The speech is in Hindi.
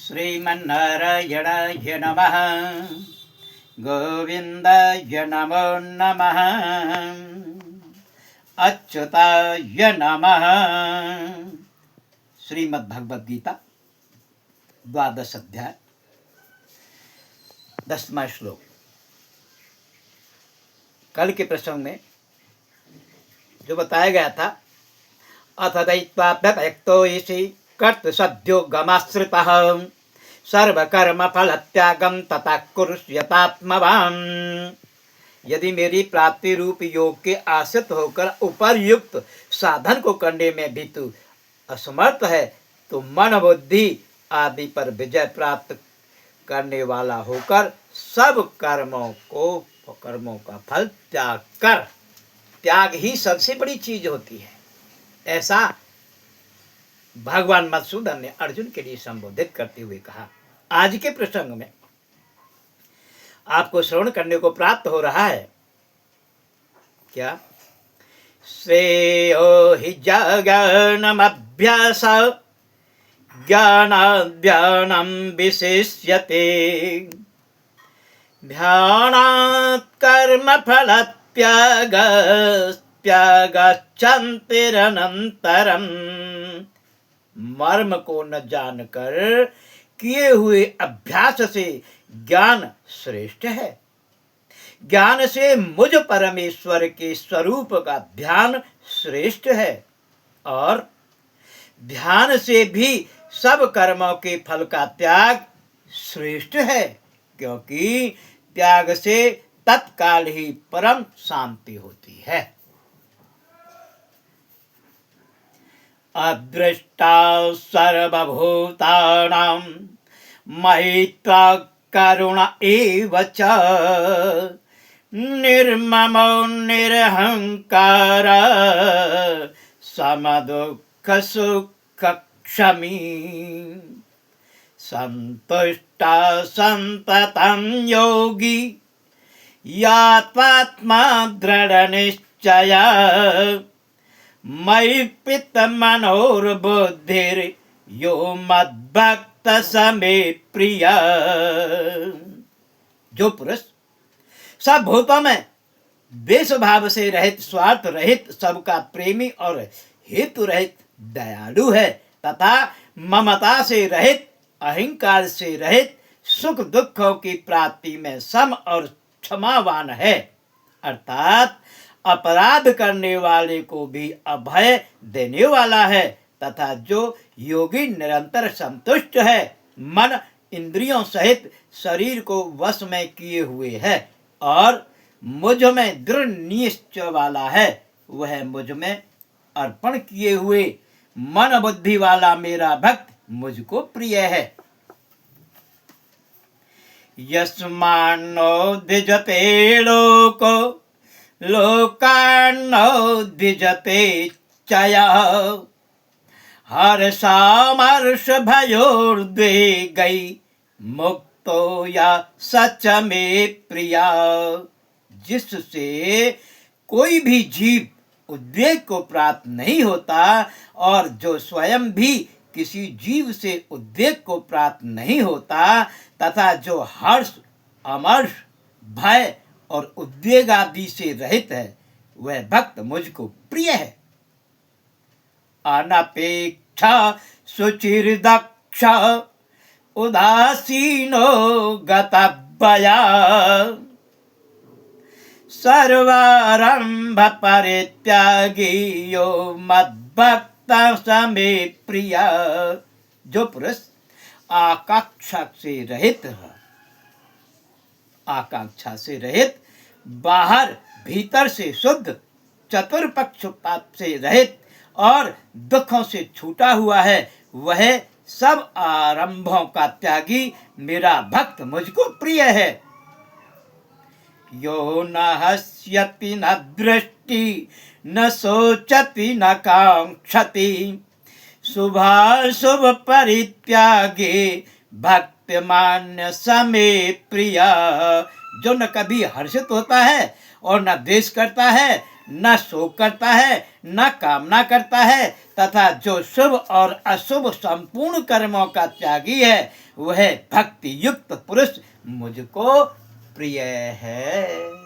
श्रीमन्नारायणाय नमः। गोविन्दाय नमो नमः। अच्युताय नमः। श्रीमद्भगवद गीता 12 अध्याय 10वां श्लोक। कल के प्रसंग में जो बताया गया था, अथ दैत्वाभ्यक्तो इसी कर्त सद्यो गमाश्रितः सर्वकर्म फल त्यागम तथा कुरुष्यतात्मवान्। यदि मेरी प्राप्ति रूप योग के आश्रित होकर उपर्युक्त साधन को करने में भी तू असमर्थ है, तो मन बुद्धि आदि पर विजय प्राप्त करने वाला होकर सब कर्मों का फल त्याग कर। त्याग ही सबसे बड़ी चीज होती है, ऐसा भगवान मधुसूदन ने अर्जुन के लिए संबोधित करते हुए कहा। आज के प्रसंग में आपको श्रवण करने को प्राप्त हो रहा है क्या? श्रेयो हि ज्ञानमभ्यास ज्ञानाद् विशिष्यते ध्यानात् कर्मफलत्यागश्चान्तिरनन्तरम्। मर्म को न जानकर किए हुए अभ्यास से ज्ञान श्रेष्ठ है। ज्ञान से मुझ परमेश्वर के स्वरूप का ध्यान श्रेष्ठ है, और ध्यान से भी सब कर्मों के फल का त्याग श्रेष्ठ है, क्योंकि त्याग से तत्काल ही परम शांति होती है। अदृष्टा सर्वभूतानां मैत्रा करुण एव च निर्ममो निरहंकार समदुःख सुख क्षमी संतुष्टा संततं योगी यात्मात्मा दृढ़ निश्चय मयि पित मनोर्बुद्धिर यो मद्भक्त समे प्रिय। जो पुरुष सब भूतों में द्वेष भाव से रहित, स्वार्थ रहित, सबका प्रेमी और हेतु रहित दयालु है, तथा ममता से रहित, अहंकार से रहित, सुख दुखों की प्राप्ति में सम और क्षमावान है, अर्थात अपराध करने वाले को भी अभय देने वाला है, तथा जो योगी निरंतर संतुष्ट है, मन इंद्रियों सहित शरीर को वश में किए हुए है और मुझ में दृढ़ निश्चय वाला है, वह मुझ में अर्पण किए हुए मन बुद्धि वाला मेरा भक्त मुझको प्रिय है। यस्मान्नो द्विजते लोको लोकान्नो द्विजते चया हर्षामर्ष भयोर्द्वेगै मुक्तो या सच में प्रिया। जिससे कोई भी जीव उद्वेग को प्राप्त नहीं होता और जो स्वयं भी किसी जीव से उद्वेग को प्राप्त नहीं होता, तथा जो हर्ष अमर्ष भय और उद्वेग आदि से रहित है, वह भक्त मुझको प्रिय है। अनपेक्षा शुचिर्दक्ष उदासीनो गतभया सर्वारंभ परित्यागी यो मद्भक्त समे प्रिया। जो पुरुष आकांक्षा से रहित, बाहर भीतर से शुद्ध, चतुर पक्षपात से रहित और दुखों से छूटा हुआ है, वह सब आरंभों का त्यागी मेरा भक्त मुझको प्रिय है। यो न हस्यति न दृष्टि न सोचति न कांक्षति शुभाशुभ परित्यागे भक्तिमान्य समे प्रिया। जो न कभी हर्षित होता है और न द्वेष करता है न शोक करता है, न कामना करता है, तथा जो शुभ और अशुभ संपूर्ण कर्मों का त्यागी है, वह भक्ति युक्त पुरुष मुझको प्रिय है।